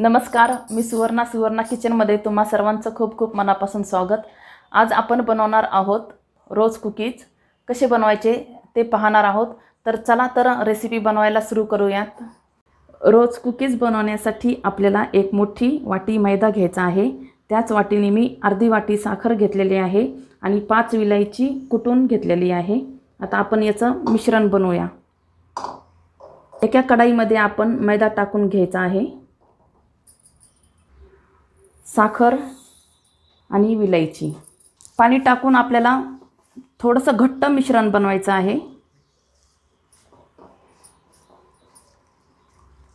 नमस्कार, मी सुवर्णा किचनमध्ये तुम्हा सर्वांचं खूप खूप मनापासून स्वागत। आज आपण बनवणार आहोत रोज कुकीज। कसे बनवायचे ते पाहणार आहोत। तर चला तर रेसिपी बनवायला सुरू करूयात। रोज कुकीज बनवण्यासाठी आपल्याला एक मोठी वाटी मैदा घ्यायचा आहे। त्याच वाटीने मी अर्धी वाटी साखर घेतलेली आहे आणि 5 विलायची कुटून घेतलेली आहे। आता आपण याचं मिश्रण बनवूया। एका कढईमध्ये आपण मैदा टाकून घ्यायचा आहे। साखर आणि विलायची पाणी टाकून आपल्याला थोडंसं घट्ट मिश्रण बनवायचं आहे।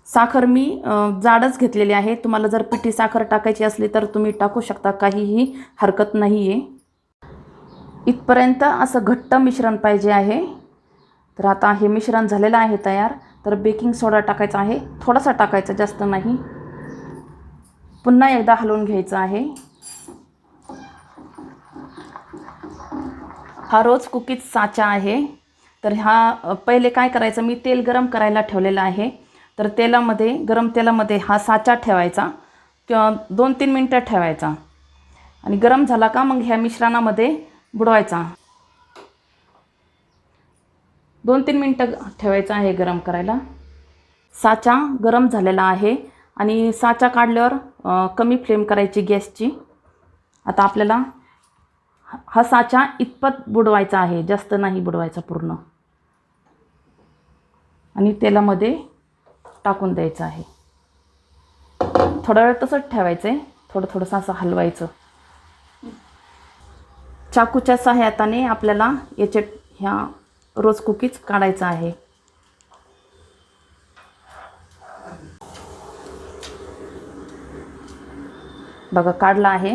साखर मी जाडच घेतलेली आहे। तुम्हाला जर पिठी साखर टाकायची असली तर तुम्ही टाकू शकता, काहीही हरकत नाहीये। इथपर्यंत असं घट्ट मिश्रण पाहिजे आहे। तर आता हे मिश्रण झालेलं आहे तयार। तर बेकिंग सोडा टाकायचा आहे, थोडासा टाकायचा, जास्त नाही। पुन्हा एकदा हलवून घ्यायचं आहे। हा रोज कुकीज साचा आहे। तर हा पहिले काय करायचं, मी तेल गरम करायला ठेवलेलं आहे। तर गरम तेलामध्ये हा साचा ठेवायचा किंवा 2-3 मिनिटं ठेवायचा आणि गरम झाला का मग ह्या मिश्रणामध्ये बुडवायचा। 2-3 मिनिटं ठेवायचा आहे गरम करायला। साचा गरम झालेला आहे आणि साचा काढल्यावर कमी फ्लेम करायची गॅसची। आता आपल्याला हा साचा इतपत बुडवायचा आहे, जास्त नाही बुडवायचा पूर्ण, आणि तेलामध्ये टाकून द्यायचं आहे। थोडा वेळ तसंच ठेवायचं आहे, थोडंसं असं हलवायचं। चाकूच्या सहाय्याने आपल्याला ह्या रोज कुकीज काढायचा आहे। बघा, काढला आहे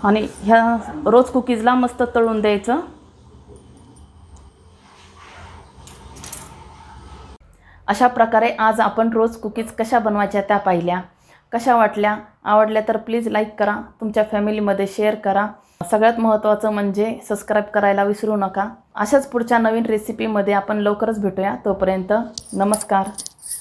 आणि ह्या रोज कुकीजला मस्त तळून द्यायचं। अशा प्रकारे आज आपण रोज कुकीज कशा बनवायच्या त्या पाहिल्या। कशा वाटल्या, आवडल्या तर प्लीज लाईक करा, तुमच्या फॅमिलीमध्ये शेअर करा। सगळ्यात महत्त्वाचं म्हणजे सबस्क्राईब करायला विसरू नका। अशाच पुढच्या नवीन रेसिपीमध्ये आपण लवकरच भेटूया। तोपर्यंत नमस्कार।